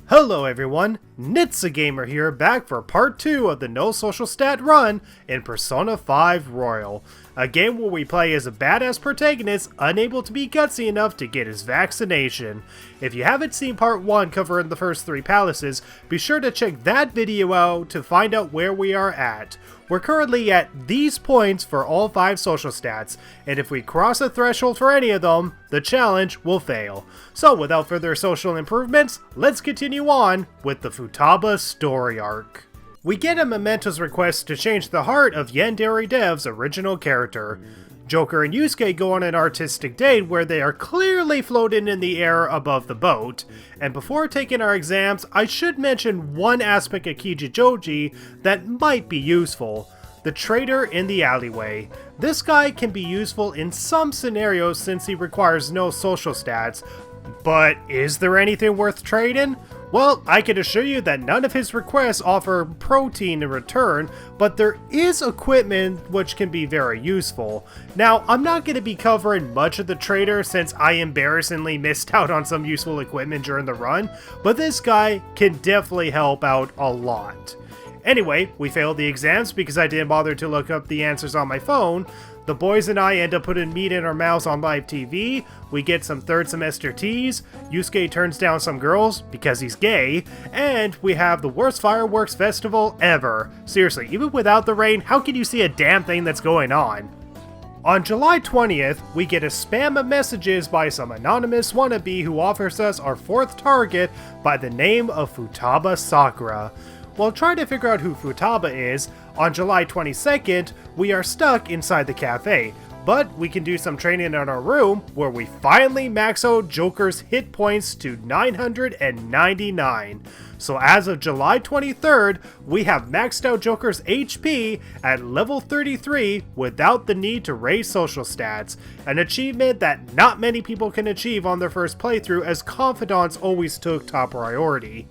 Hello everyone, Gamer here, back for part 2 of the No Social Stat run in Persona 5 Royal, a game where we play as a badass protagonist unable to be gutsy enough to get his vaccination. If you haven't seen part 1 covering the first 3 palaces, be sure to check that video out to find out where we are at. We're currently at these points for all 5 social stats, and if we cross a threshold for any of them, the challenge will fail. So without further social improvements, let's continue on with the Futaba story arc. We get a Memento's request to change the heart of Yandere Dev's original character. Joker and Yusuke go on an artistic date where they are clearly floating in the air above the boat. And before taking our exams, I should mention one aspect of Kijijoji that might be useful. The trader in the alleyway. This guy can be useful in some scenarios since he requires no social stats, but is there anything worth trading? Well, I can assure you that none of his requests offer protein in return, but there is equipment which can be very useful. Now, I'm not going to be covering much of the trader since I embarrassingly missed out on some useful equipment during the run, but this guy can definitely help out a lot. Anyway, we failed the exams because I didn't bother to look up the answers on my phone. The boys and I end up putting meat in our mouths on live TV, we get some third semester teas, Yusuke turns down some girls because he's gay, and we have the worst fireworks festival ever. Seriously, even without the rain, how can you see a damn thing that's going on? On July 20th, we get a spam of messages by some anonymous wannabe who offers us our 4th target by the name of Futaba Sakura. While trying to figure out who Futaba is, on July 22nd, we are stuck inside the cafe, but we can do some training in our room where we finally max out Joker's hit points to 999. So as of July 23rd, we have maxed out Joker's HP at level 33 without the need to raise social stats, an achievement that not many people can achieve on their first playthrough as confidants always took top priority.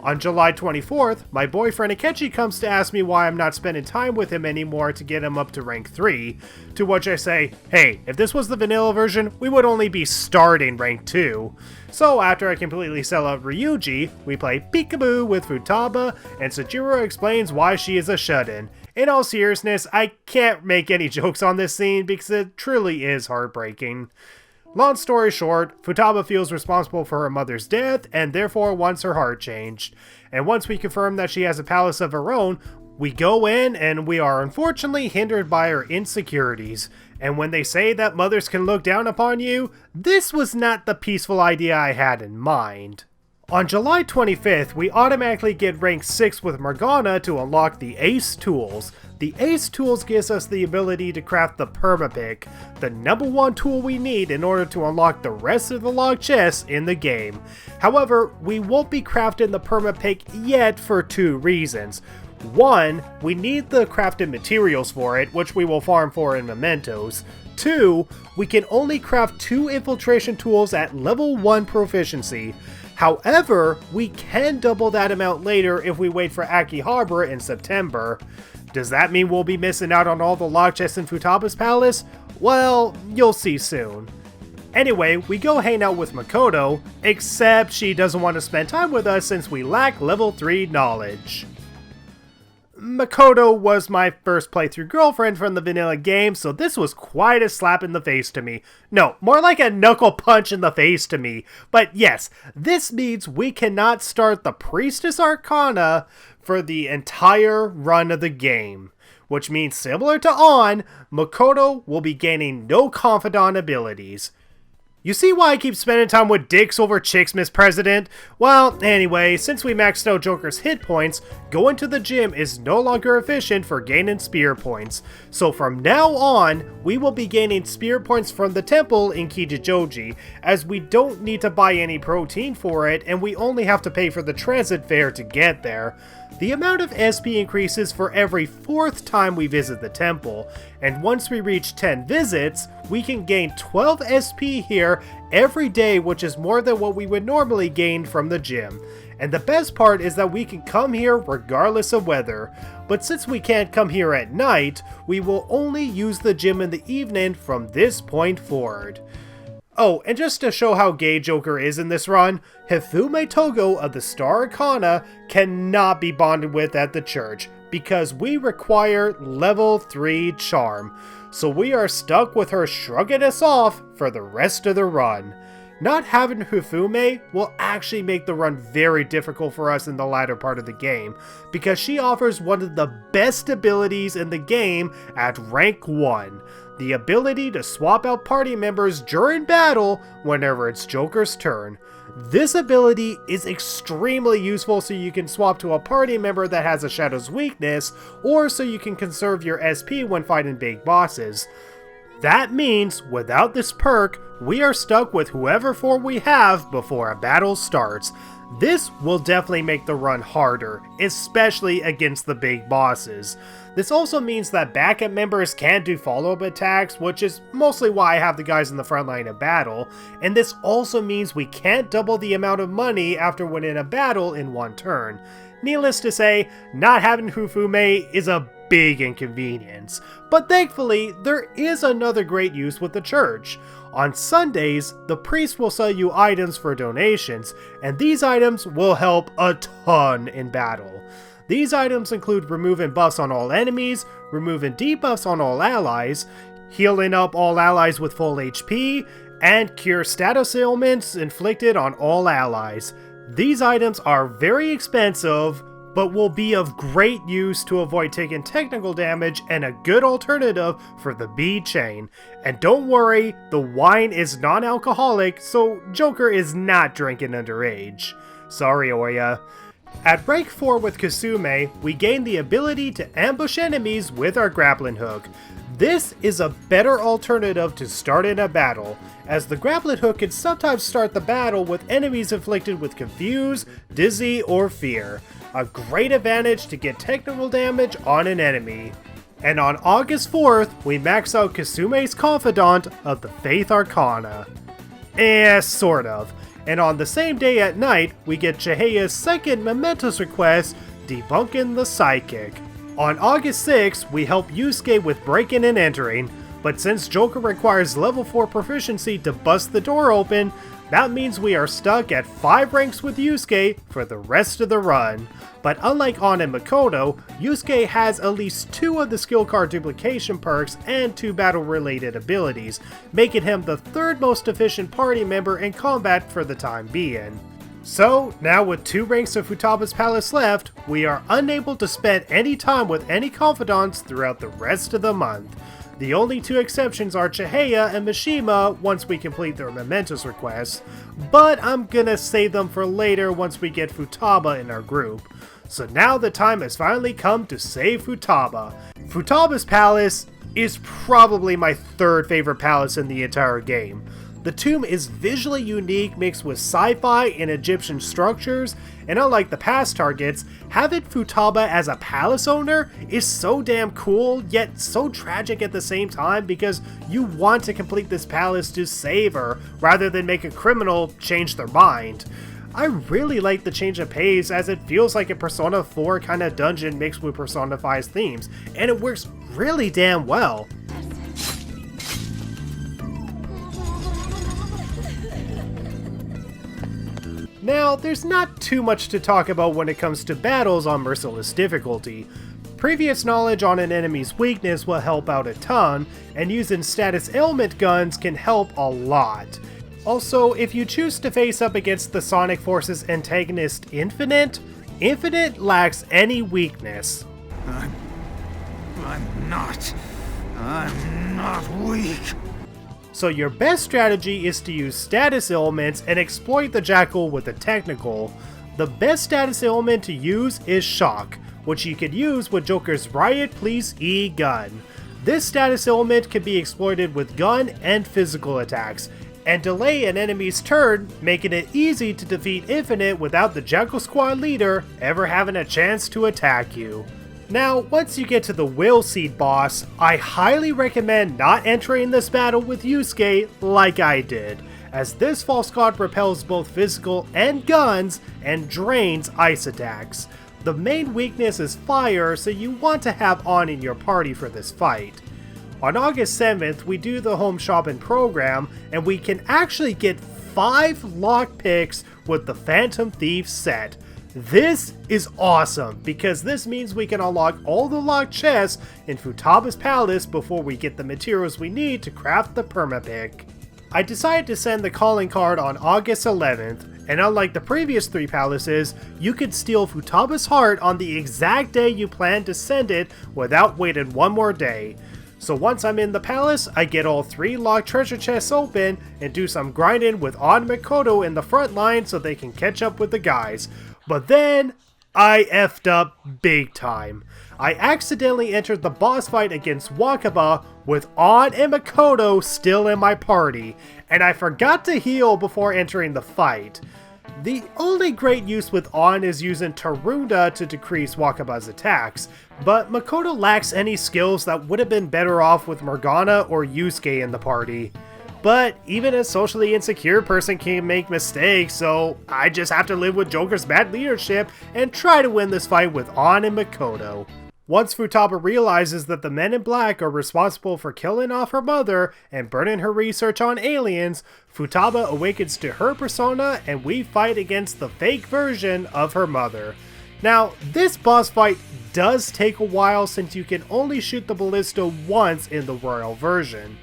On July 24th, my boyfriend Akechi comes to ask me why I'm not spending time with him anymore to get him up to rank 3, to which I say, hey, if this was the vanilla version, we would only be starting rank 2. So after I completely sell out Ryuji, we play Peekaboo with Futaba, and Sachiro explains why she is a shut-in. In all seriousness, I can't make any jokes on this scene because it truly is heartbreaking. Long story short, Futaba feels responsible for her mother's death and therefore wants her heart changed. And once we confirm that she has a palace of her own, we go in and we are unfortunately hindered by her insecurities. And when they say that mothers can look down upon you, this was not the peaceful idea I had in mind. On July 25th, we automatically get rank 6 with Morgana to unlock the Ace Tools. The Ace Tools gives us the ability to craft the Perma-Pick, the #1 tool we need in order to unlock the rest of the log chests in the game. However, we won't be crafting the Perma-Pick yet for 2 reasons. 1, we need the crafted materials for it, which we will farm for in Mementos. 2, we can only craft 2 infiltration tools at level 1 proficiency. However, we can double that amount later if we wait for Akihabara in September. Does that mean we'll be missing out on all the log chests in Futaba's palace? Well, you'll see soon. Anyway, we go hang out with Makoto, except she doesn't want to spend time with us since we lack level 3 knowledge. Makoto was my first playthrough girlfriend from the vanilla game, so this was quite a slap in the face to me. No, more like a knuckle punch in the face to me. But yes, this means we cannot start the Priestess Arcana for the entire run of the game. Which means, similar to On, Makoto will be gaining no confidant abilities. You see why I keep spending time with dicks over chicks, Miss President? Well, anyway, since we maxed out Joker's hit points, going to the gym is no longer efficient for gaining spear points. So from now on, we will be gaining spear points from the temple in Kijijoji, as we don't need to buy any protein for it, and we only have to pay for the transit fare to get there. The amount of SP increases for every 4th time we visit the temple, and once we reach 10 visits, we can gain 12 SP here every day, which is more than what we would normally gain from the gym. And the best part is that we can come here regardless of weather, but since we can't come here at night, we will only use the gym in the evening from this point forward. Oh, and just to show how gay Joker is in this run, Hifumi Togo of the Star Arcana cannot be bonded with at the church, because we require level 3 charm, so we are stuck with her shrugging us off for the rest of the run. Not having Hifumi will actually make the run very difficult for us in the latter part of the game, because she offers one of the best abilities in the game at rank 1, the ability to swap out party members during battle whenever it's Joker's turn. This ability is extremely useful so you can swap to a party member that has a Shadow's weakness, or so you can conserve your SP when fighting big bosses. That means, without this perk, we are stuck with whoever form we have before a battle starts. This will definitely make the run harder, especially against the big bosses. This also means that backup members can't do follow-up attacks, which is mostly why I have the guys in the front line of battle, and this also means we can't double the amount of money after winning a battle in one turn. Needless to say, not having Hifumi is a big inconvenience, but thankfully there is another great use with the church. On Sundays, the priest will sell you items for donations, and these items will help a ton in battle. These items include removing buffs on all enemies, removing debuffs on all allies, healing up all allies with full HP, and cure status ailments inflicted on all allies. These items are very expensive, but will be of great use to avoid taking technical damage and a good alternative for the B chain. And don't worry, the wine is non-alcoholic, so Joker is not drinking underage. Sorry, Oya. At rank 4 with Kasume, we gain the ability to ambush enemies with our grappling hook. This is a better alternative to starting a battle, as the grappling hook can sometimes start the battle with enemies inflicted with confuse, dizzy, or fear. A great advantage to get technical damage on an enemy. And on August 4th, we max out Kasume's Confidant of the Faith Arcana. Sort of. And on the same day at night, we get Chiheya's second momentous request, Debunking the Psychic. On August 6th, we help Yusuke with breaking and entering, but since Joker requires level 4 proficiency to bust the door open, that means we are stuck at 5 ranks with Yusuke for the rest of the run. But unlike An and Makoto, Yusuke has at least 2 of the skill card duplication perks and 2 battle related abilities, making him the 3rd most efficient party member in combat for the time being. So, now with 2 ranks of Futaba's Palace left, we are unable to spend any time with any confidants throughout the rest of the month. The only 2 exceptions are Chiheya and Mishima once we complete their momentous requests, but I'm gonna save them for later once we get Futaba in our group. So now the time has finally come to save Futaba. Futaba's Palace is probably my 3rd favorite palace in the entire game. The tomb is visually unique, mixed with sci-fi and Egyptian structures, and unlike the past targets, having Futaba as a palace owner is so damn cool, yet so tragic at the same time, because you want to complete this palace to save her, rather than make a criminal change their mind. I really like the change of pace, as it feels like a Persona 4 kind of dungeon mixed with Persona 5's themes, and it works really damn well. Now, there's not too much to talk about when it comes to battles on Merciless Difficulty. Previous knowledge on an enemy's weakness will help out a ton, and using status ailment guns can help a lot. Also, if you choose to face up against the Sonic Force's antagonist Infinite, Infinite lacks any weakness. I'm not weak. So your best strategy is to use status ailments and exploit the Jackal with a technical. The best status ailment to use is Shock, which you could use with Joker's Riot Please E gun. This status ailment can be exploited with gun and physical attacks, and delay an enemy's turn, making it easy to defeat Infinite without the Jackal Squad leader ever having a chance to attack you. Now, once you get to the Will Seed boss, I highly recommend not entering this battle with Yusuke like I did, as this false god repels both physical and guns and drains ice attacks. The main weakness is fire, so you want to have An in your party for this fight. On August 7th, we do the home shopping program, and we can actually get 5 lockpicks with the Phantom Thief set. This is awesome, because this means we can unlock all the locked chests in Futaba's palace before we get the materials we need to craft the Perma-Pick. I decided to send the calling card on August 11th, and unlike the previous 3 palaces, you could steal Futaba's heart on the exact day you plan to send it without waiting one more day. So once I'm in the palace, I get all 3 locked treasure chests open and do some grinding with On and Makoto in the front line so they can catch up with the guys. But then, I effed up big time. I accidentally entered the boss fight against Wakaba with On and Makoto still in my party, and I forgot to heal before entering the fight. The only great use with On is using Tarunda to decrease Wakaba's attacks, but Makoto lacks any skills that would have been better off with Morgana or Yusuke in the party. But even a socially insecure person can make mistakes, so I just have to live with Joker's bad leadership and try to win this fight with On and Makoto. Once Futaba realizes that the men in black are responsible for killing off her mother and burning her research on aliens, Futaba awakens to her persona and we fight against the fake version of her mother. Now, this boss fight does take a while since you can only shoot the ballista once in the royal version.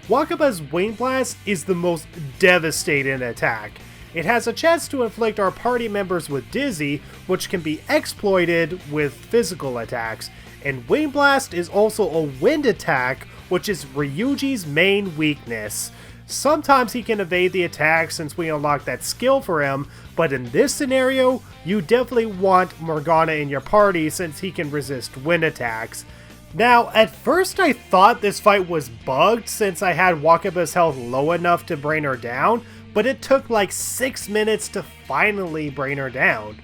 Wakaba's Wing Blast is the most devastating attack. It has a chance to inflict our party members with dizzy, which can be exploited with physical attacks, and Wing Blast is also a wind attack, which is Ryuji's main weakness. Sometimes he can evade the attack since we unlock that skill for him, but in this scenario, you definitely want Morgana in your party since he can resist wind attacks. Now, at first I thought this fight was bugged since I had Wakaba's health low enough to bring her down, but it took like 6 minutes to finally bring her down.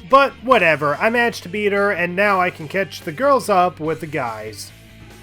But whatever, I managed to beat her and now I can catch the girls up with the guys.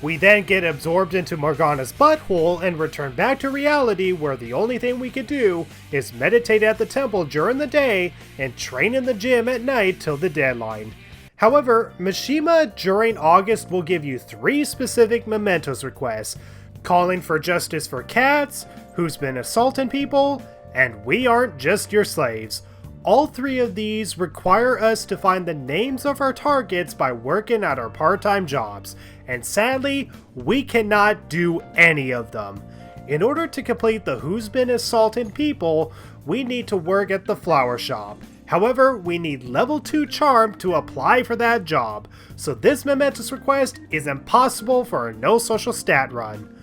We then get absorbed into Morgana's butthole and return back to reality where the only thing we can do is meditate at the temple during the day and train in the gym at night till the deadline. However, Mishima during August will give you 3 specific mementos requests, calling for justice for Cats, who's been assaulting people, and we aren't just your slaves. All 3 of these require us to find the names of our targets by working at our part-time jobs, and sadly, we cannot do any of them. In order to complete the Who's Been Assaulting People, we need to work at the flower shop. However, we need level 2 charm to apply for that job, so this momentous request is impossible for a no social stat run.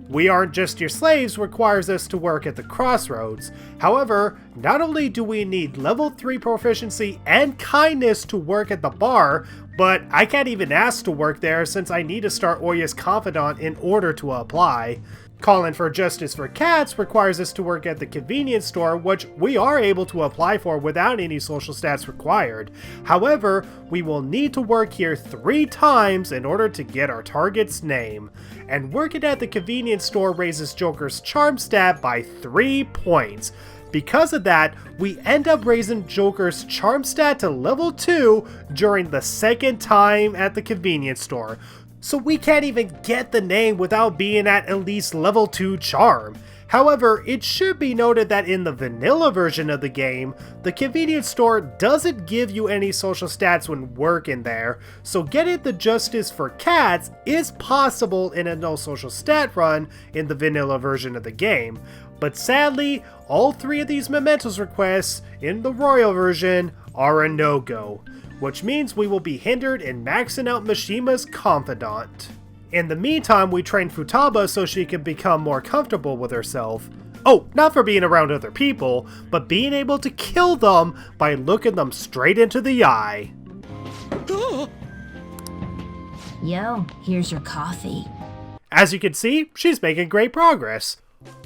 We Aren't Just Your Slaves requires us to work at the crossroads. However, not only do we need level 3 proficiency and kindness to work at the bar, but I can't even ask to work there since I need to start Oya's confidant in order to apply. Calling for Justice for Cats requires us to work at the convenience store, which we are able to apply for without any social stats required. However, we will need to work here 3 times in order to get our target's name. And working at the convenience store raises Joker's charm stat by 3 points. Because of that, we end up raising Joker's charm stat to level 2 during the 2nd time at the convenience store. So we can't even get the name without being at least level 2 charm. However, it should be noted that in the vanilla version of the game, the convenience store doesn't give you any social stats when working there, so getting the Justice for Cats is possible in a no social stat run in the vanilla version of the game. But sadly, all 3 of these mementos requests in the royal version are a no-go, which means we will be hindered in maxing out Mishima's confidant. In the meantime, we train Futaba so she can become more comfortable with herself. Oh, not for being around other people, but being able to kill them by looking them straight into the eye. Yo, here's your coffee. As you can see, she's making great progress.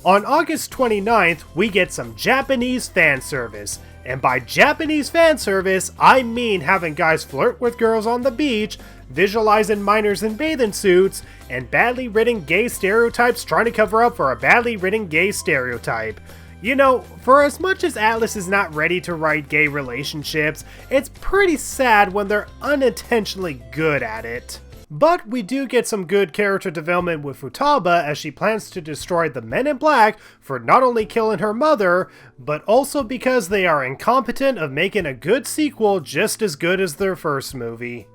On August 29th, we get some Japanese fan service. And by Japanese fan service, I mean having guys flirt with girls on the beach, visualizing minors in bathing suits, and badly written gay stereotypes trying to cover up for a badly written gay stereotype. You know, for as much as Atlas is not ready to write gay relationships, it's pretty sad when they're unintentionally good at it. But we do get some good character development with Futaba as she plans to destroy the Men in Black for not only killing her mother, but also because they are incompetent of making a good sequel just as good as their first movie.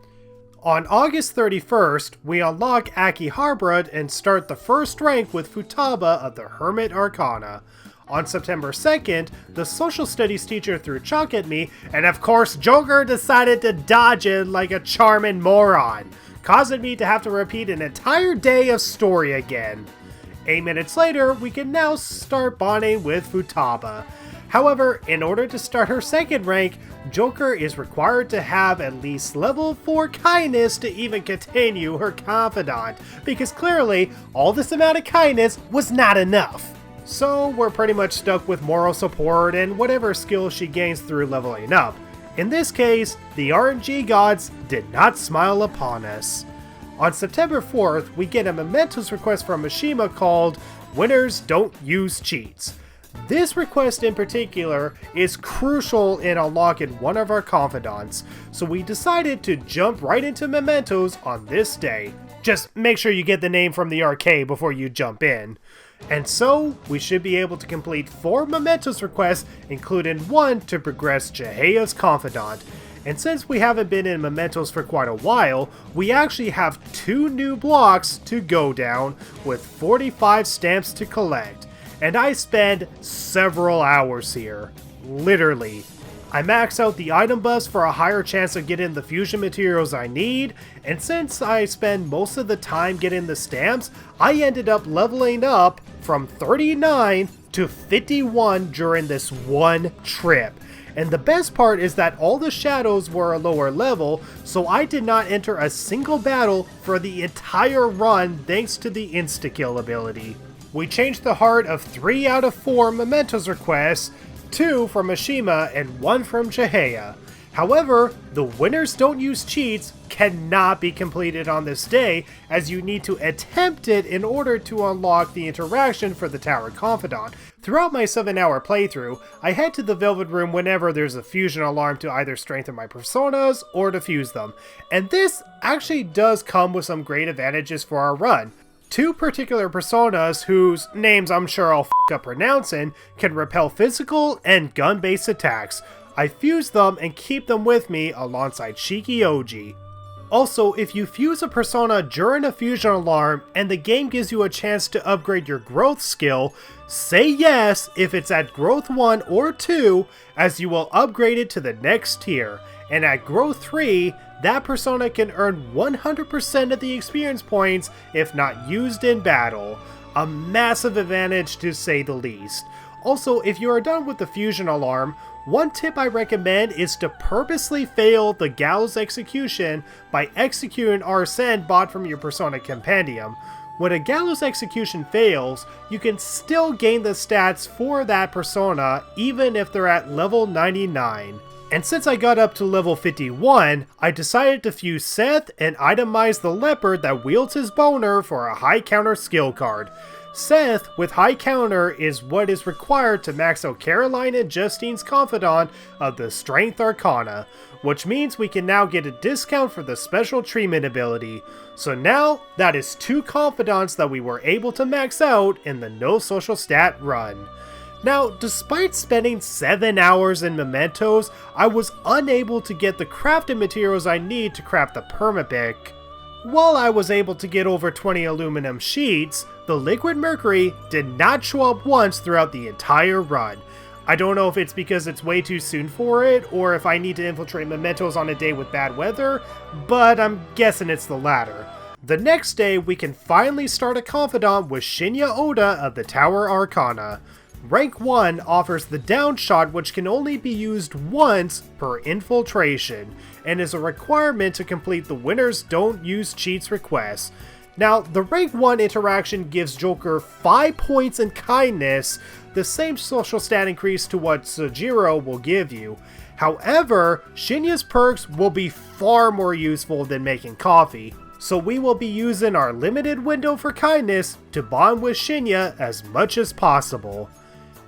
On August 31st, we unlock Akihabara and start the first rank with Futaba of the Hermit Arcana. On September 2nd, the social studies teacher threw chalk at me, and of course Joker decided to dodge it like a charming moron, causing me to have to repeat an entire day of story again. 8 minutes later, we can now start bonding with Futaba. However, in order to start her second rank, Joker is required to have at least level 4 kindness to even continue her confidant, because clearly, all this amount of kindness was not enough. So we're pretty much stuck with moral support and whatever skills she gains through leveling up. In this case, the RNG gods did not smile upon us. On September 4th, we get a mementos request from Niijima called Winners Don't Use Cheats. This request in particular is crucial in unlocking one of our confidants, so we decided to jump right into mementos on this day. Just make sure you get the name from the arcade before you jump in. And so, we should be able to complete 4 mementos requests, including one to progress Chihiya's confidant. And since we haven't been in mementos for quite a while, we actually have 2 new blocks to go down with 45 stamps to collect. And I spend several hours here. Literally. I max out the item bus for a higher chance of getting the fusion materials I need, and since I spend most of the time getting the stamps, I ended up leveling up from 39 to 51 during this one trip. And the best part is that all the shadows were a lower level, so I did not enter a single battle for the entire run thanks to the insta-kill ability. We changed the heart of 3 out of 4 mementos requests, 2 from Niijima and 1 from Chihiya. However, the Winners Don't Use Cheats cannot be completed on this day, as you need to attempt it in order to unlock the interaction for the Tower Confidant. Throughout my 7-hour playthrough, I head to the Velvet Room whenever there's a fusion alarm to either strengthen my personas or defuse them, and this actually does come with some great advantages for our run. 2 particular personas whose names I'm sure I'll f*** up pronouncing can repel physical and gun-based attacks. I fuse them and keep them with me alongside Shiki-Oji. Also, if you fuse a persona during a fusion alarm and the game gives you a chance to upgrade your growth skill, say yes if it's at growth 1 or 2, as you will upgrade it to the next tier, and at growth 3, that persona can earn 100% of the experience points if not used in battle. A massive advantage to say the least. Also, if you are done with the fusion alarm, one tip I recommend is to purposely fail the gallows execution by executing Arsene bought from your persona compendium. When a gallows execution fails, you can still gain the stats for that persona even if they're at level 99. And since I got up to level 51, I decided to fuse Seth and itemize the leopard that wields his boner for a high counter skill card. Seth with high counter is what is required to max out Caroline and Justine's confidant of the Strength Arcana, which means we can now get a discount for the special treatment ability. So now, that is 2 confidants that we were able to max out in the No Social Stat run. Now, despite spending 7 hours in mementos, I was unable to get the crafting materials I need to craft the Perma-Pick. While I was able to get over 20 aluminum sheets, the liquid mercury did not show up once throughout the entire run. I don't know if it's because it's way too soon for it, or if I need to infiltrate mementos on a day with bad weather, but I'm guessing it's the latter. The next day, we can finally start a confidant with Shinya Oda of the Tower Arcana. Rank 1 offers the down shot, which can only be used once per infiltration, and is a requirement to complete the Winners Don't Use Cheats request. Now, the rank 1 interaction gives Joker 5 points in kindness, the same social stat increase to what Sojiro will give you. However, Shinya's perks will be far more useful than making coffee, so we will be using our limited window for kindness to bond with Shinya as much as possible.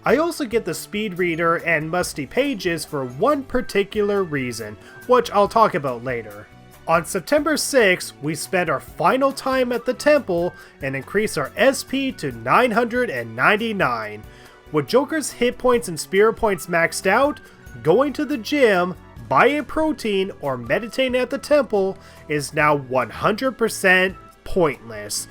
I also get the speed reader and musty pages for one particular reason, which I'll talk about later. On September 6th, we spend our final time at the temple and increase our SP to 999. With Joker's hit points and spirit points maxed out, going to the gym, buying protein, or meditating at the temple is now 100% pointless.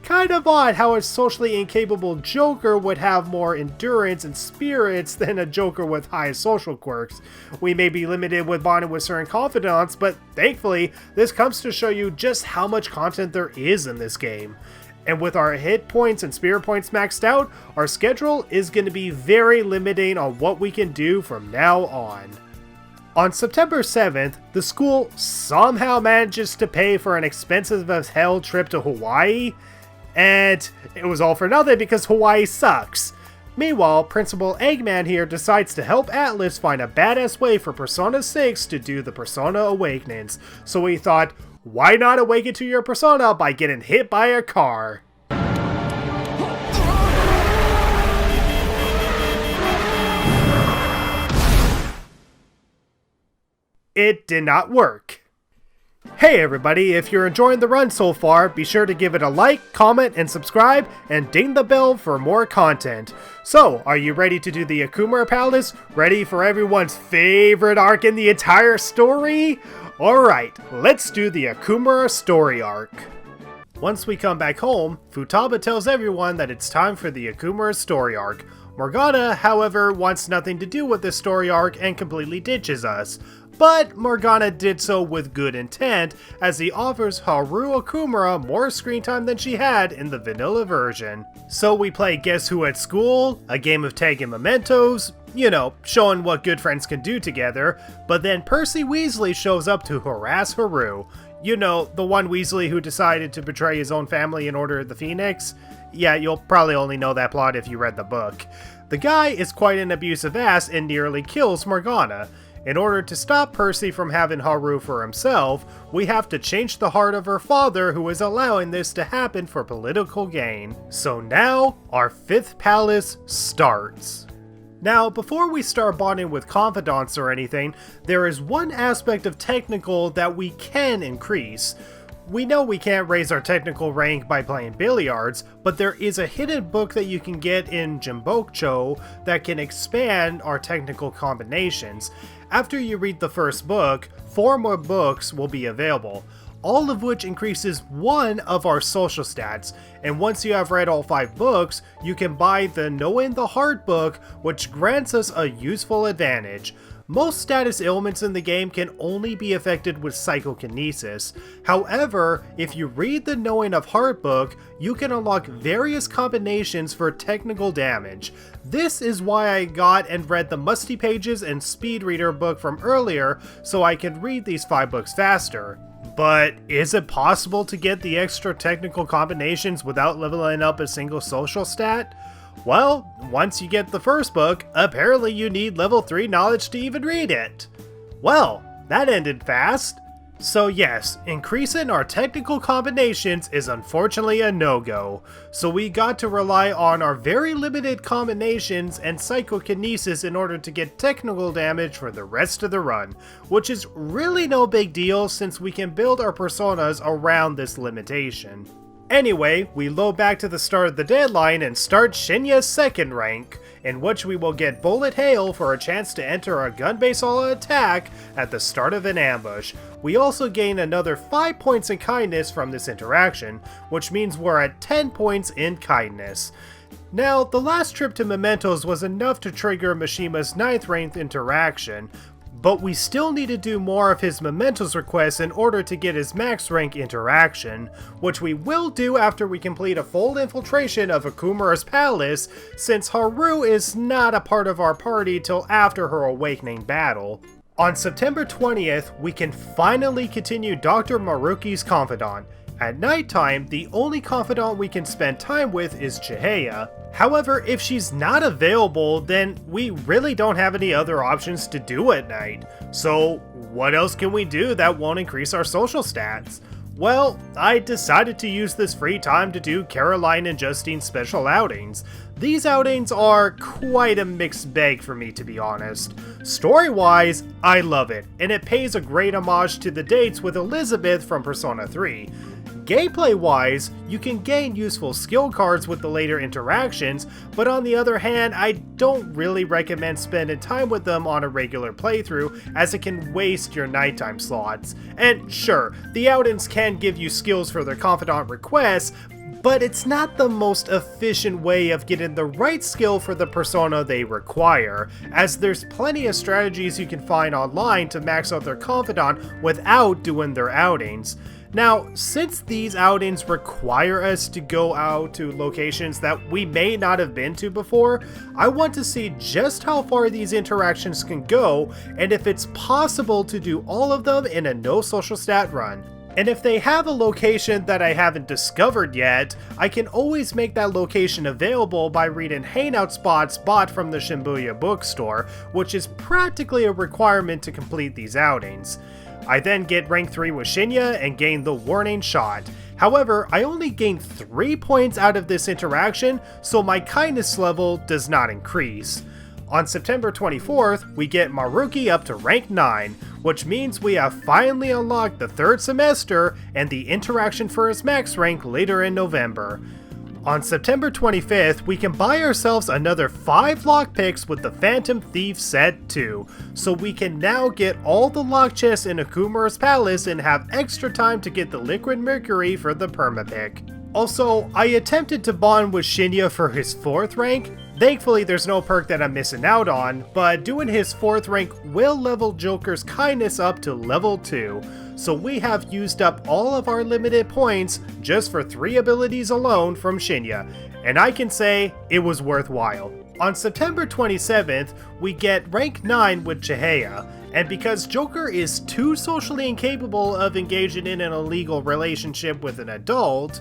Kind of odd how a socially incapable Joker would have more endurance and spirits than a Joker with high social quirks. We may be limited with bonding with certain confidants, but thankfully, this comes to show you just how much content there is in this game. And with our hit points and spirit points maxed out, our schedule is going to be very limiting on what we can do from now on. On September 7th, the school somehow manages to pay for an expensive as hell trip to Hawaii, and it was all for nothing because Hawaii sucks. Meanwhile, Principal Eggman here decides to help Atlas find a badass way for Persona 6 to do the Persona Awakenings, so we thought, why not awaken to your persona by getting hit by a car? It did not work. Hey everybody, if you're enjoying the run so far, be sure to give it a like, comment, and subscribe, and ding the bell for more content. So, are you ready to do the Okumura Palace? Ready for everyone's favorite arc in the entire story? Alright, let's do the Okumura story arc. Once we come back home, Futaba tells everyone that it's time for the Okumura story arc. Morgana, however, wants nothing to do with this story arc and completely ditches us. But Morgana did so with good intent, as he offers Haru Okumura more screen time than she had in the vanilla version. So we play Guess Who at School, a game of tag and mementos, you know, showing what good friends can do together, but then Percy Weasley shows up to harass Haru. You know, the one Weasley who decided to betray his own family in Order of the Phoenix? Yeah, you'll probably only know that plot if you read the book. The guy is quite an abusive ass and nearly kills Morgana. In order to stop Percy from having Haru for himself, we have to change the heart of her father who is allowing this to happen for political gain. So now, our 5th palace starts. Now, before we start bonding with confidants or anything, there is one aspect of technical that we can increase. We know we can't raise our technical rank by playing billiards, but there is a hidden book that you can get in Jimbokcho that can expand our technical combinations. After you read the first book, 4 more books will be available, all of which increases one of our social stats, and once you have read all 5 books, you can buy the Knowing the Heart book, which grants us a useful advantage. Most status ailments in the game can only be affected with psychokinesis. However, if you read the Knowing of Heart book, you can unlock various combinations for technical damage. This is why I got and read the Musty Pages and Speed Reader book from earlier, so I can read these 5 books faster. But is it possible to get the extra technical combinations without leveling up a single social stat? Well, once you get the first book, apparently you need level 3 knowledge to even read it. Well, that ended fast. So yes, increasing our technical combinations is unfortunately a no-go. So we got to rely on our very limited combinations and psychokinesis in order to get technical damage for the rest of the run, which is really no big deal since we can build our personas around this limitation. Anyway, we load back to the start of the deadline and start Shinya's 2nd rank, in which we will get Bullet Hail for a chance to enter a gun-based all-out attack at the start of an ambush. We also gain another 5 points in kindness from this interaction, which means we're at 10 points in kindness. Now, the last trip to Mementos was enough to trigger Mishima's 9th rank interaction, but we still need to do more of his Mementos requests in order to get his max rank interaction, which we will do after we complete a full infiltration of Okumura's palace, since Haru is not a part of our party till after her awakening battle. On September 20th, we can finally continue Dr. Maruki's confidant. At nighttime, the only confidant we can spend time with is Chihaya. However, if she's not available, then we really don't have any other options to do at night. So what else can we do that won't increase our social stats? Well, I decided to use this free time to do Caroline and Justine's special outings. These outings are quite a mixed bag for me, to be honest. Story-wise, I love it, and it pays a great homage to the dates with Elizabeth from Persona 3. Gameplay-wise, you can gain useful skill cards with the later interactions, but on the other hand, I don't really recommend spending time with them on a regular playthrough, as it can waste your nighttime slots. And sure, the outings can give you skills for their confidant requests, but it's not the most efficient way of getting the right skill for the persona they require, as there's plenty of strategies you can find online to max out their confidant without doing their outings. Now, since these outings require us to go out to locations that we may not have been to before, I want to see just how far these interactions can go, and if it's possible to do all of them in a no social stat run. And if they have a location that I haven't discovered yet, I can always make that location available by reading hangout spots bought from the Shibuya bookstore, which is practically a requirement to complete these outings. I then get rank 3 with Shinya and gain the warning shot. However, I only gain 3 points out of this interaction, so my kindness level does not increase. On September 24th, we get Maruki up to rank 9, which means we have finally unlocked the 3rd semester and the interaction for his max rank later in November. On September 25th, we can buy ourselves another 5 lockpicks with the Phantom Thief set 2, so we can now get all the lock chests in Okumura's palace and have extra time to get the liquid mercury for the Perma-Pick. Also, I attempted to bond with Shinya for his 4th rank. Thankfully there's no perk that I'm missing out on, but doing his 4th rank will level Joker's kindness up to level 2, so we have used up all of our limited points just for 3 abilities alone from Shinya, and I can say it was worthwhile. On September 27th, we get rank 9 with Chihaya, and because Joker is too socially incapable of engaging in an illegal relationship with an adult,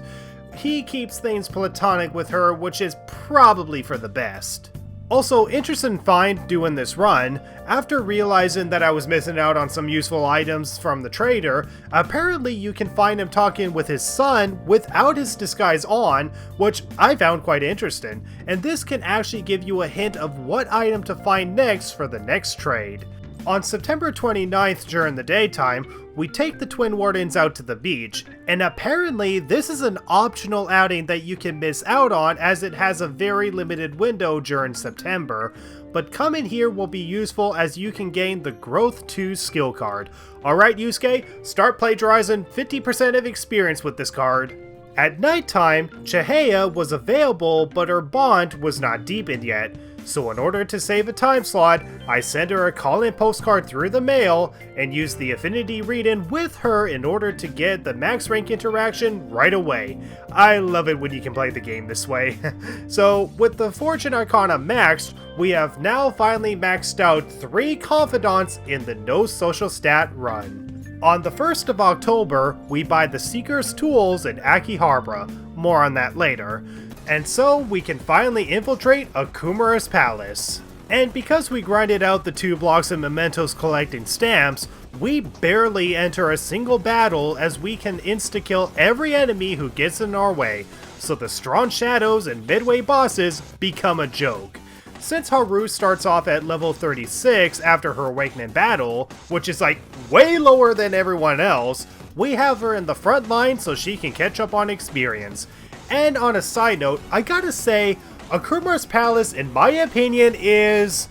he keeps things platonic with her, which is probably for the best. Also, interesting find doing this run, after realizing that I was missing out on some useful items from the trader, apparently you can find him talking with his son without his disguise on, which I found quite interesting, and this can actually give you a hint of what item to find next for the next trade. On September 29th during the daytime, we take the Twin Wardens out to the beach, and apparently this is an optional outing that you can miss out on as it has a very limited window during September, but coming here will be useful as you can gain the Growth 2 skill card. Alright Yusuke, start plagiarizing 50% of experience with this card. At nighttime, Chihaya was available but her bond was not deepened yet. So in order to save a time slot, I send her a call-in postcard through the mail and use the affinity read-in with her in order to get the max rank interaction right away. I love it when you can play the game this way. So with the Fortune Arcana maxed, we have now finally maxed out 3 confidants in the no social stat run. On the 1st of October, we buy the Seeker's Tools in Akihabara, more on that later. And so we can finally infiltrate Okumura's palace. And because we grinded out the 2 blocks of mementos collecting stamps, we barely enter a single battle as we can insta-kill every enemy who gets in our way, so the strong shadows and midway bosses become a joke. Since Haru starts off at level 36 after her awakening battle, which is like way lower than everyone else, we have her in the front line so she can catch up on experience. And on a side note, I gotta say, Okumura's palace, in my opinion, is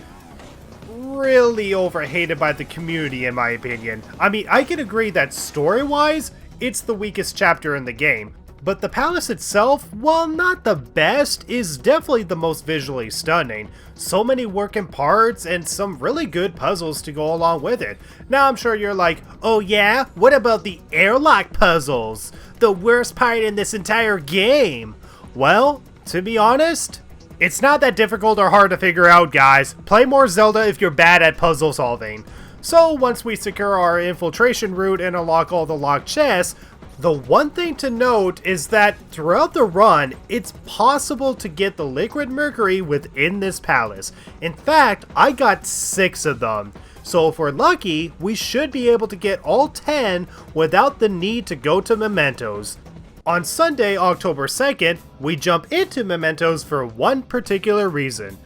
really overhated by the community, in my opinion. I mean, I can agree that story-wise, it's the weakest chapter in the game. But the palace itself, while not the best, is definitely the most visually stunning. So many working parts and some really good puzzles to go along with it. Now I'm sure you're like, oh yeah? What about the airlock puzzles? The worst part in this entire game? Well, to be honest, it's not that difficult or hard to figure out, guys. Play more Zelda if you're bad at puzzle solving. So once we secure our infiltration route and unlock all the locked chests, the one thing to note is that throughout the run, it's possible to get the liquid mercury within this palace. In fact, I got 6 of them. So if we're lucky, we should be able to get all 10 without the need to go to mementos. On Sunday, October 2nd, we jump into mementos for one particular reason.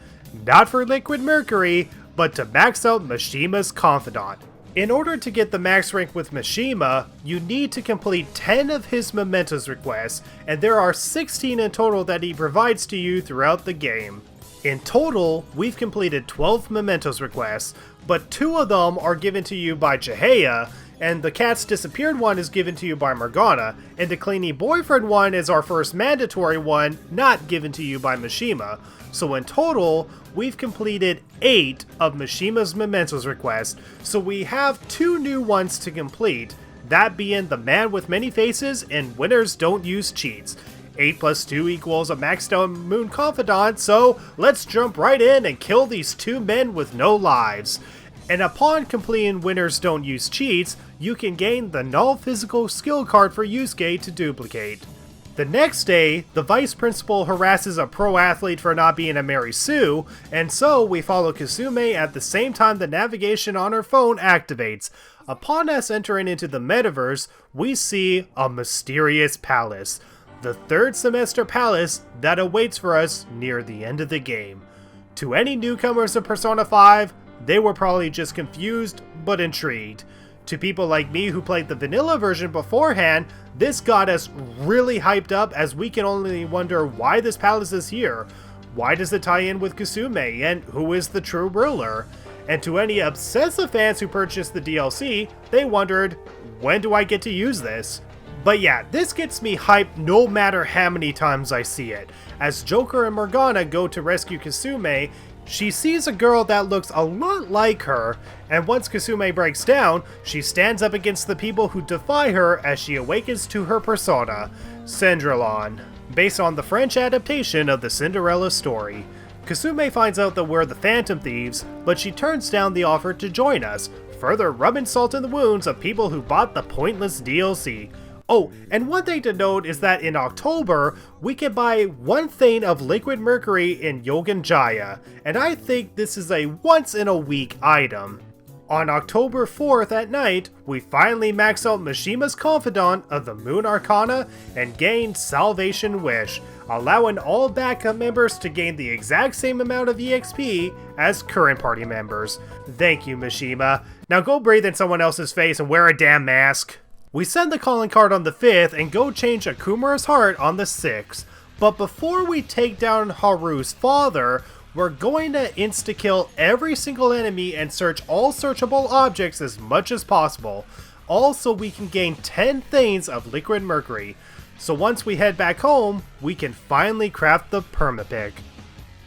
Not for liquid mercury, but to max out Mishima's confidant. In order to get the max rank with Mishima, you need to complete 10 of his mementos requests, and there are 16 in total that he provides to you throughout the game. In total, we've completed 12 mementos requests, but 2 of them are given to you by Chihaya, and the cat's disappeared one is given to you by Morgana, and the cleaning boyfriend one is our first mandatory one, not given to you by Mishima. So in total, we've completed 8 of Mishima's mementos requests, so we have 2 new ones to complete, that being the man with many faces and winners don't use cheats. 8 plus 2 equals a maxed out moon confidant, so let's jump right in and kill these 2 men with no lives. And upon completing Winners Don't Use Cheats, you can gain the null physical skill card for Yusuke to duplicate. The next day, the vice principal harasses a pro athlete for not being a Mary Sue, and so we follow Kasume at the same time the navigation on her phone activates. Upon us entering into the metaverse, we see a mysterious palace. The 3rd semester palace that awaits for us near the end of the game. To any newcomers of Persona 5, they were probably just confused, but intrigued. To people like me who played the vanilla version beforehand, this got us really hyped up as we can only wonder why this palace is here. Why does it tie in with Kasume, and who is the true ruler? And to any obsessive fans who purchased the DLC, they wondered, when do I get to use this? But yeah, this gets me hyped no matter how many times I see it. As Joker and Morgana go to rescue Kasume, she sees a girl that looks a lot like her, and once Kasume breaks down, she stands up against the people who defy her as she awakens to her persona, Cendrillon, based on the French adaptation of the Cinderella story. Kasume finds out that we're the Phantom Thieves, but she turns down the offer to join us, further rubbing salt in the wounds of people who bought the pointless DLC. Oh, and one thing to note is that in October, we can buy 1 thane of liquid mercury in Yogen Jaya, and I think this is a once-in-a-week item. On October 4th at night, we finally max out Mishima's Confidant of the Moon Arcana and gain Salvation Wish, allowing all backup members to gain the exact same amount of EXP as current party members. Thank you, Mishima. Now go breathe in someone else's face and wear a damn mask. We send the calling card on the 5th and go change Okumura's heart on the 6th. But before we take down Haru's father, we're going to insta-kill every single enemy and search all searchable objects as much as possible. Also, we can gain 10 thanes of liquid mercury. So once we head back home, we can finally craft the Perma-Pick.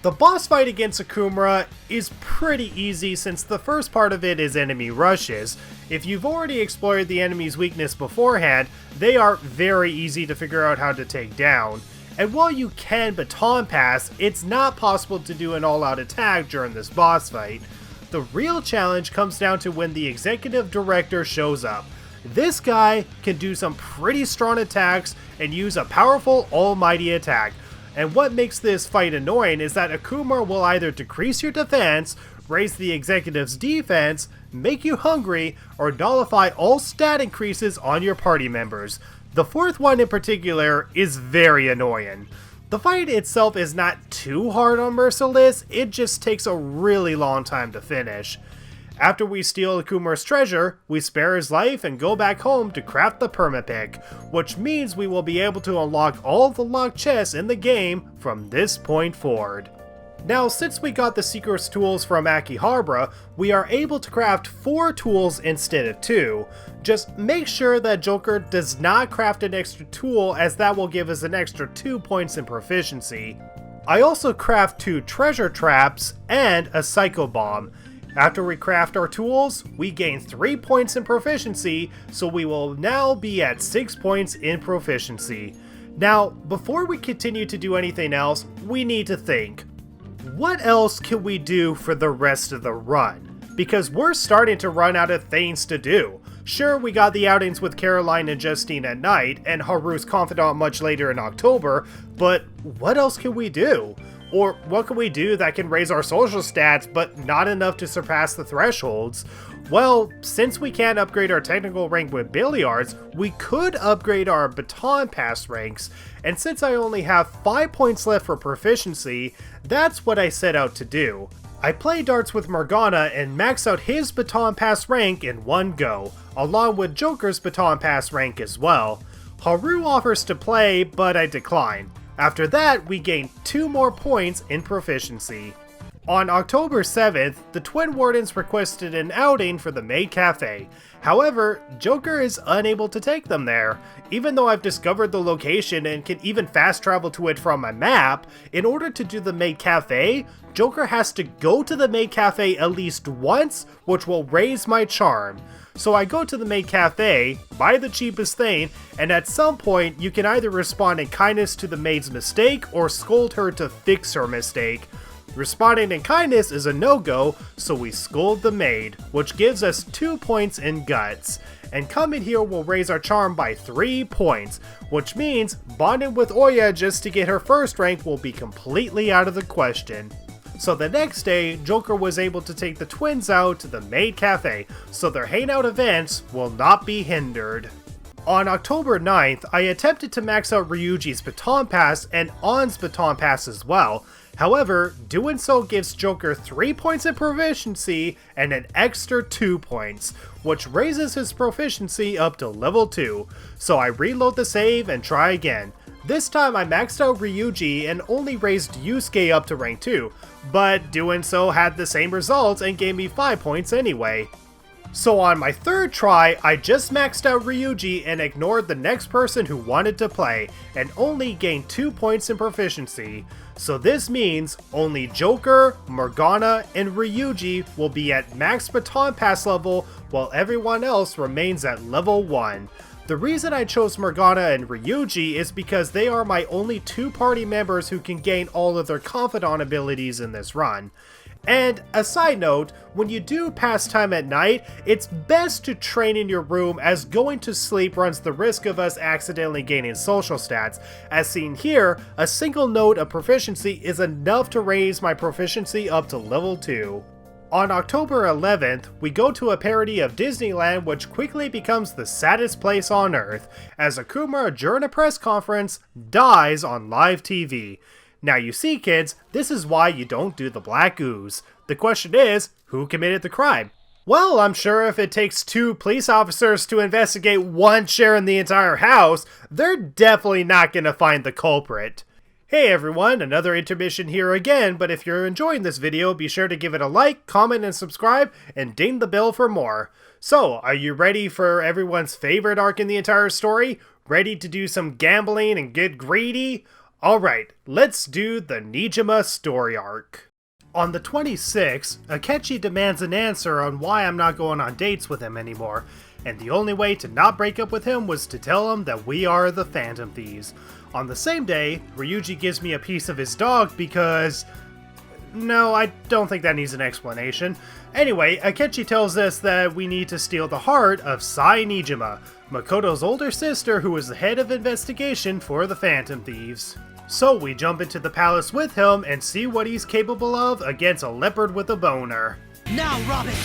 The boss fight against Okumura is pretty easy since the first part of it is enemy rushes. If you've already explored the enemy's weakness beforehand, they are very easy to figure out how to take down. And while you can baton pass, it's not possible to do an all-out attack during this boss fight. The real challenge comes down to when the executive director shows up. This guy can do some pretty strong attacks and use a powerful almighty attack. And what makes this fight annoying is that Okumura will either decrease your defense, raise the executive's defense, make you hungry, or nullify all stat increases on your party members. The 4th one in particular is very annoying. The fight itself is not too hard on Merciless, it just takes a really long time to finish. After we steal Okumura's treasure, we spare his life and go back home to craft the Perma-Pick, which means we will be able to unlock all the locked chests in the game from this point forward. Now, since we got the secrets tools from Akihabara, we are able to craft 4 tools instead of 2. Just make sure that Joker does not craft an extra tool, as that will give us an extra 2 points in proficiency. I also craft 2 treasure traps and a Psycho Bomb. After we craft our tools, we gain 3 points in proficiency, so we will now be at 6 points in proficiency. Now, before we continue to do anything else, we need to think. What else can we do for the rest of the run? Because we're starting to run out of things to do. Sure, we got the outings with Caroline and Justine at night, and Haru's Confidant much later in October, but what else can we do? Or what can we do that can raise our social stats but not enough to surpass the thresholds? Well, since we can't upgrade our technical rank with billiards, we could upgrade our baton pass ranks, and since I only have 5 points left for proficiency, that's what I set out to do. I play darts with Morgana and max out his baton pass rank in one go, along with Joker's baton pass rank as well. Haru offers to play, but I decline. After that, we gain 2 more points in proficiency. On October 7th, the Twin Wardens requested an outing for the Maid Cafe. However, Joker is unable to take them there. Even though I've discovered the location and can even fast travel to it from my map, in order to do the Maid Cafe, Joker has to go to the Maid Cafe at least once, which will raise my charm. So I go to the Maid Cafe, buy the cheapest thing, and at some point you can either respond in kindness to the maid's mistake or scold her to fix her mistake. Responding in kindness is a no-go, so we scold the maid, which gives us 2 points in guts. And coming here will raise our charm by 3 points, which means bonding with Oya just to get her first rank will be completely out of the question. So the next day, Joker was able to take the twins out to the Maid Cafe, so their hangout events will not be hindered. On October 9th, I attempted to max out Ryuji's baton pass and On's baton pass as well. However, doing so gives Joker 3 points in proficiency and an extra 2 points, which raises his proficiency up to level 2. So I reload the save and try again. This time I maxed out Ryuji and only raised Yusuke up to rank 2, but doing so had the same results and gave me 5 points anyway. So on my third try, I just maxed out Ryuji and ignored the next person who wanted to play, and only gained 2 points in proficiency. So this means only Joker, Morgana, and Ryuji will be at max baton pass level, while everyone else remains at level 1. The reason I chose Morgana and Ryuji is because they are my only 2 party members who can gain all of their Confidant abilities in this run. And a side note, when you do pass time at night, it's best to train in your room, as going to sleep runs the risk of us accidentally gaining social stats. As seen here, a single note of proficiency is enough to raise my proficiency up to level 2. On October 11th, we go to a parody of Disneyland, which quickly becomes the saddest place on Earth, as Okumura during a press conference dies on live TV. Now you see kids, this is why you don't do the black ooze. The question is, who committed the crime? Well, I'm sure if it takes 2 police officers to investigate one share in the entire house, they're definitely not gonna find the culprit. Hey everyone, another intermission here again, but if you're enjoying this video, be sure to give it a like, comment, and subscribe, and ding the bell for more. So, are you ready for everyone's favorite arc in the entire story? Ready to do some gambling and get greedy? Alright, let's do the Niijima story arc. On the 26th, Akechi demands an answer on why I'm not going on dates with him anymore, and the only way to not break up with him was to tell him that we are the Phantom Thieves. On the same day, Ryuji gives me a piece of his dog because... no, I don't think that needs an explanation. Anyway, Akechi tells us that we need to steal the heart of Sai Niijima, Makoto's older sister who is the head of investigation for the Phantom Thieves. So we jump into the palace with him and see what he's capable of against a leopard with a boner. Now, Robin!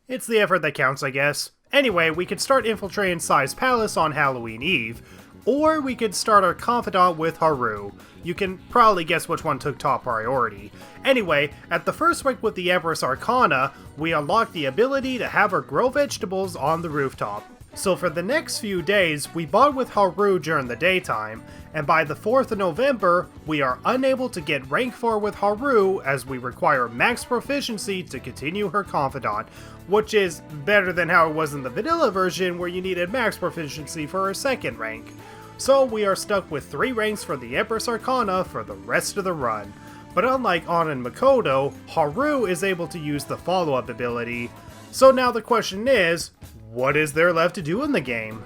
It's the effort that counts, I guess. Anyway, we could start infiltrating Sai's palace on Halloween Eve, or we could start our confidant with Haru. You can probably guess which one took top priority. Anyway, at the first rank with the Empress Arcana, we unlock the ability to have her grow vegetables on the rooftop. So for the next few days, we bond with Haru during the daytime, and by the 4th of November, we are unable to get rank 4 with Haru as we require max proficiency to continue her confidant, which is better than how it was in the vanilla version where you needed max proficiency for her second rank. So we are stuck with 3 ranks for the Empress Arcana for the rest of the run. But unlike On and Makoto, Haru is able to use the follow-up ability. So now the question is, what is there left to do in the game?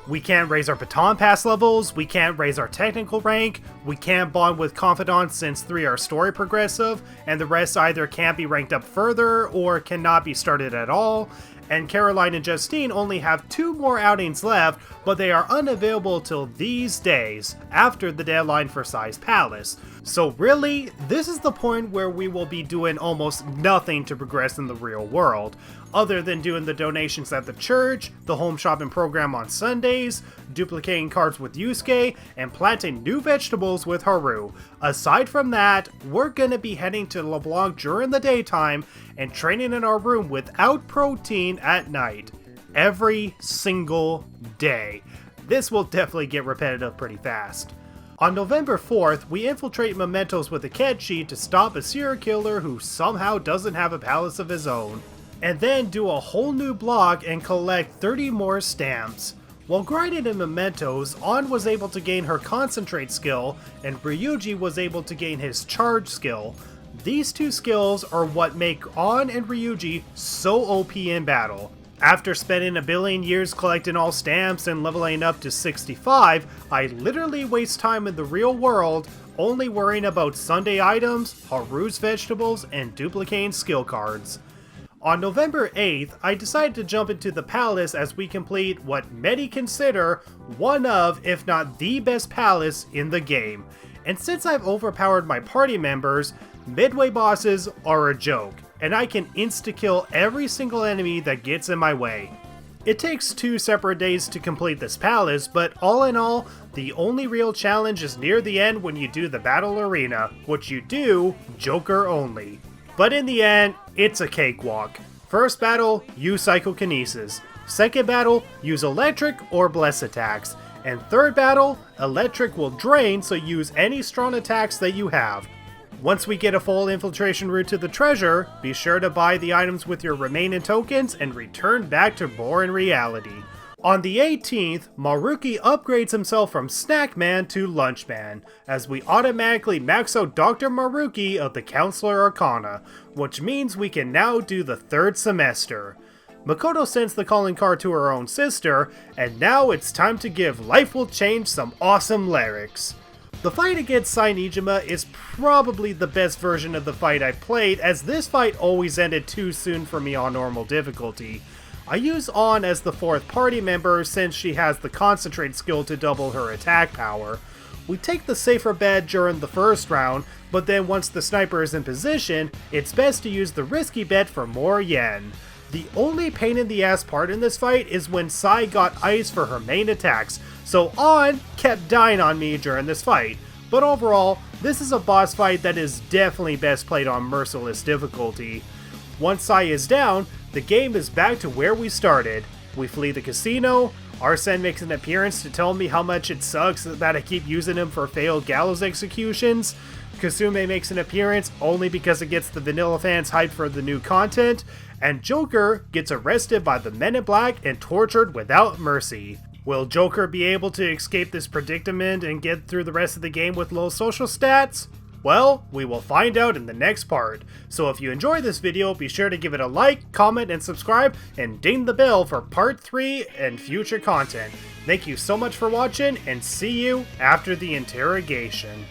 We can't raise our baton pass levels, we can't raise our technical rank, we can't bond with confidants since 3 are story progressive, and the rest either can't be ranked up further or cannot be started at all. and Caroline and Justine only have 2 more outings left, but they are unavailable till these days, after the deadline for Sai's Palace. So really, this is the point where we will be doing almost nothing to progress in the real world, other than doing the donations at the church, the home shopping program on Sundays, duplicating cards with Yusuke, and planting new vegetables with Haru. Aside from that, we're gonna be heading to LeBlanc during the daytime and training in our room without protein at night. Every single day. This will definitely get repetitive pretty fast. On November 4th, we infiltrate Mementos with a Kenshi to stop a serial killer who somehow doesn't have a palace of his own, and then do a whole new block and collect 30 more stamps. While grinding in Mementos, An was able to gain her Concentrate skill, and Ryuji was able to gain his Charge skill. These 2 skills are what make An and Ryuji so OP in battle. After spending a billion years collecting all stamps and leveling up to 65, I literally waste time in the real world, only worrying about Sunday items, Haru's vegetables, and duplicating skill cards. On November 8th, I decided to jump into the palace as we complete what many consider one of, if not the best palace in the game. And since I've overpowered my party members, midway bosses are a joke, and I can insta-kill every single enemy that gets in my way. It takes 2 separate days to complete this palace, but all in all, the only real challenge is near the end when you do the battle arena, which you do Joker only. But in the end, it's a cakewalk. First battle, use Psychokinesis. Second battle, use Electric or Bless attacks. And third battle, Electric will drain, so use any strong attacks that you have. Once we get a full infiltration route to the treasure, be sure to buy the items with your remaining tokens and return back to boring reality. On the 18th, Maruki upgrades himself from Snackman to Lunchman, as we automatically max out Dr. Maruki of the Counselor Arcana, which means we can now do the 3rd semester. Makoto sends the calling card to her own sister, and now it's time to give Life Will Change some awesome lyrics. The fight against Sai Niijima is probably the best version of the fight I played, as this fight always ended too soon for me on normal difficulty. I use An as the 4th party member since she has the Concentrate skill to double her attack power. We take the safer bet during the first round, but then once the sniper is in position, it's best to use the risky bet for more yen. The only pain in the ass part in this fight is when Sai got ice for her main attacks, so An kept dying on me during this fight. But overall, this is a boss fight that is definitely best played on Merciless Difficulty. Once Sai is down, the game is back to where we started. We flee the casino, Arsene makes an appearance to tell me how much it sucks that I keep using him for failed gallows executions, Kasume makes an appearance only because it gets the vanilla fans hyped for the new content, and Joker gets arrested by the Men in Black and tortured without mercy. Will Joker be able to escape this predicament and get through the rest of the game with low social stats? Well, we will find out in the next part. So if you enjoyed this video, be sure to give it a like, comment, and subscribe, and ding the bell for part 3 and future content. Thank you so much for watching, and see you after the interrogation.